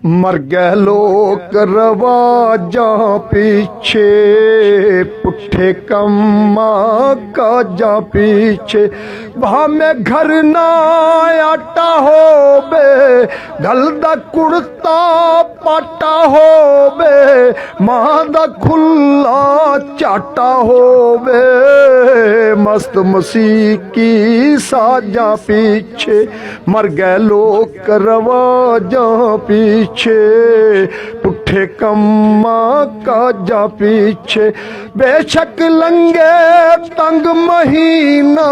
मर गए लोग रवाजां पीछे, पुट्ठे कम्मा काजां पीछे। वहाँ में घर ना आटा होवे, गल दा कुड़ता पाटा होवे, मां दा खुला चाटा होवे। मस्त मसीह की साजा पीछे, मर गए लोग रवाजां पीछे, पुट्ठे कम्मा काजा पीछे। बेशक लंगे तंग महीना,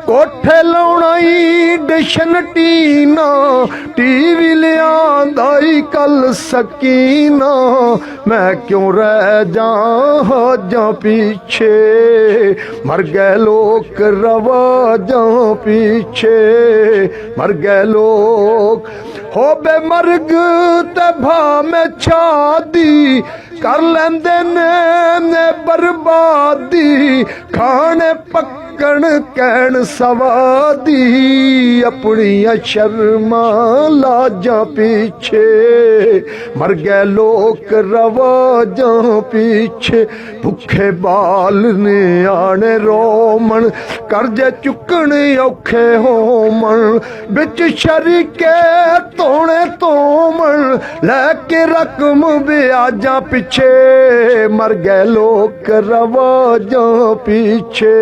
कोठे लाउणाई डिशन टीना, टीवी लियांदाई कल सकीना। मैं क्यों रह जा पीछे, मर गए लोग रवाजां पीछे, मर गए लोग। हो बे मर्ग ते भावें छादी, कर लेंदे ने बर्बादी। खाने पक्कण कहण सवादी, अपनियां शर्मा लाजां पीछे, मर गए लोग रवाजां पीछे। भुखे बाल ने आने रोमन, करजे चुकण औखे होमन। बिच शरीके तोने तोमन, लैके रकम ब्याजां पिछे, मर गए लोग रवाजां पीछे,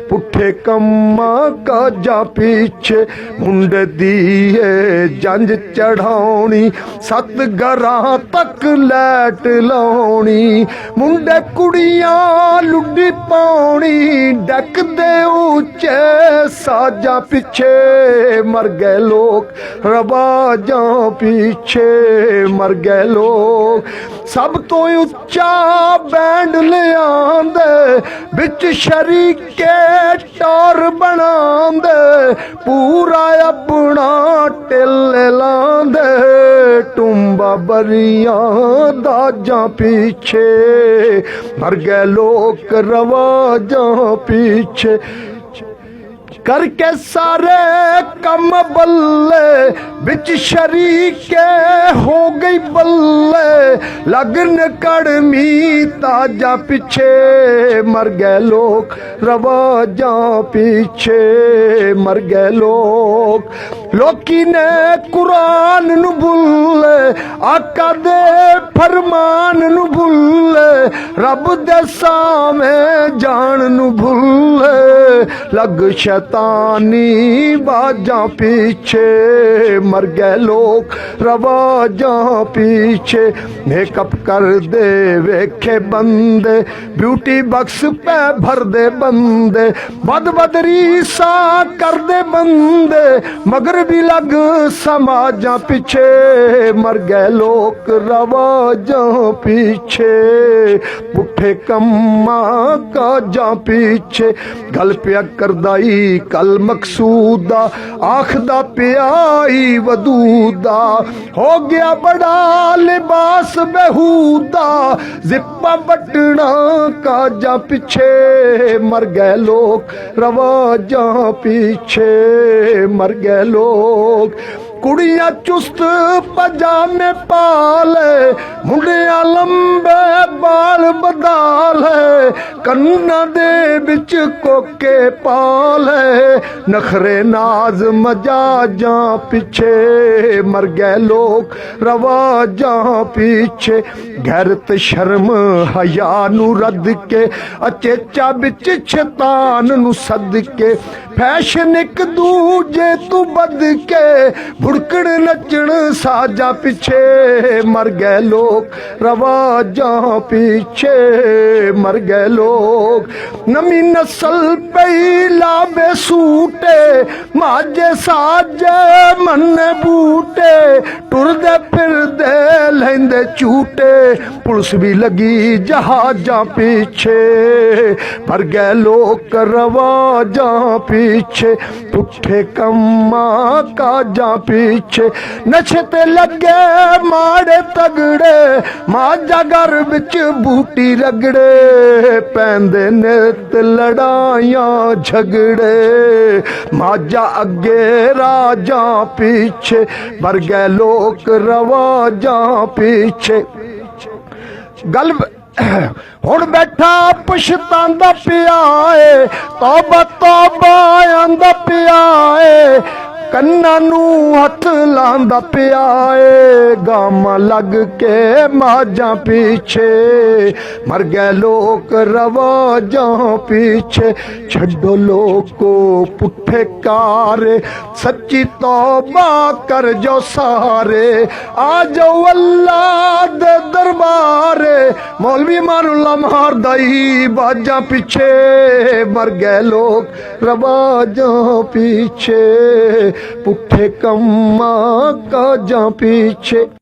पुट्ठे कम्मा काजां पीछे। मुंडे दिए जंज चढ़ाउणी, सत घरां तक लैट लाउणी। मुंडे कुड़ियां लुड्डी पाउणी, डक दे ऊंचे साजां पिछे, मर गए लोग रवाजां पीछे, मर गए लोग। सब तो उच्चा बैंड ले आंदे, बिच शरीके टौर बनांदे, पूरा अपना टिल्ले लांदे। टुंबा बरियां दाजां पीछे, मर गए लोग रवाजां पीछे। करके सारे कम बल्ले, बिच शरीके हो गई बल्ले। लगन कड़मी ताजा पिछे, मर गए लोग रवाजां पीछे, मर गए लोग। लोकी ने कुरान नु भुल्ले, आका दे फरमान नु भुल्ले, रब दे सावें जान नु भुल्ले। लग शैतानी बाजां पीछे, मर गए लोग रवाजां पीछे। मेकअप कर दे वेखे बंदे, ब्यूटी बक्स पे भर दे बंदे। बदबदरी सा कर दे बंदे, मगर भी लग समाजां पीछे, मर गए लोग रवाजां पीछे, पुट्ठे कम्मा काजां पीछे। गल पिया करदाई कल मकसूदा, आखदा पियाई वदूदा। हो गया बड़ा लिबास बेहूदा, जिप्पा बटना काजा पीछे, मर गए लोग रवाजां पीछे, मर गए लोग। कुड़ियां चुस्त पजामे पाले, मुंडियां लंबे बाल बदाले। कन्ना दे बिच कोके पाले, नखरे नाज मजाजां पिछे, मर गए लोग रवाजां पीछे। गैरत शर्म हया नू रद के, अचेचा बिच शैतान नू सद के। फैशन एक दूजे तू बद के, भुड़कण नचण साजा पिछे, मर गए लोग रवाजां पीछे, मर गए लोग। नमी नस्ल पई लावे सूटे, माजे साजे मन बूटे। टुरदे फिरदे ਲੈਂਦੇ ਝੂਟੇ ਪੁਲਿਸ ਵੀ ਲੱਗੀ ਜਹਾਜ਼ਾਂ ਪਿੱਛੇ ਪਰ ਗਏ ਲੋਕ ਰਵਾਜਾਂ ਪਿੱਛੇ ਪੁੱਠੇ ਕੰਮਾਂ ਕਾਜਾਂ ਪਿੱਛੇ ਨਸ਼ੇ ਤੇ ਲੱਗੇ ਮਾੜੇ ਤਗੜੇ ਮਾਝਾ ਘਰ ਵਿੱਚ ਬੂਟੀ ਰਗੜੇ ਪੈਂਦੇ ਨਿਤ ਲੜਾਈਆਂ ਝਗੜੇ ਮਾਝਾ ਅੱਗੇ ਰਾਜਾਂ ਪਿੱਛੇ ਪਰ ਗਏ ਲੋਕ ਰਵਾਜਾਂ ਪਿੱਛੇ ਗੱਲ ਹੁਣ ਬੈਠਾ ਪਛਤਾਂਦਾ ਪਿਆ ਏ ਤੌਬਾ ਤੌਬਾ ਆਂਦਾ ਪਿਆ ਏ ਕੰਨਾਂ ਨੂੰ ਹੱਥ ਲਾਂਦਾ ਪਿਆ ਏ ਗਾਮਾਂ ਲੱਗ ਕੇ ਮਾਝਾਂ ਪਿੱਛੇ ਮਰ ਗਏ ਲੋਕ ਰਵਾਜਾਂ ਪਿੱਛੇ ਛੱਡੋ ਲੋਕੋ ਪੁੱਠੇ ਕਾਰੇ ਸੱਚੀ ਤੌਬਾ ਕਰ ਜੋ ਸਾਰੇ ਆ ਜਾਓ ਅੱਲਾ ਦੇ ਦਰਬਾਰੇ ਮੌਲਵੀ ਮਾਰੁੱਲਾ ਮਾਰਦਾ ਈ ਬਾਜਾਂ ਪਿੱਛੇ ਮਰ ਗਏ ਲੋਕ ਰਵਾਜਾਂ ਪਿੱਛੇ ਪੁੱਠੇ ਕੰਮਾਂ ਕਾਜਾਂ ਪਿੱਛੇ।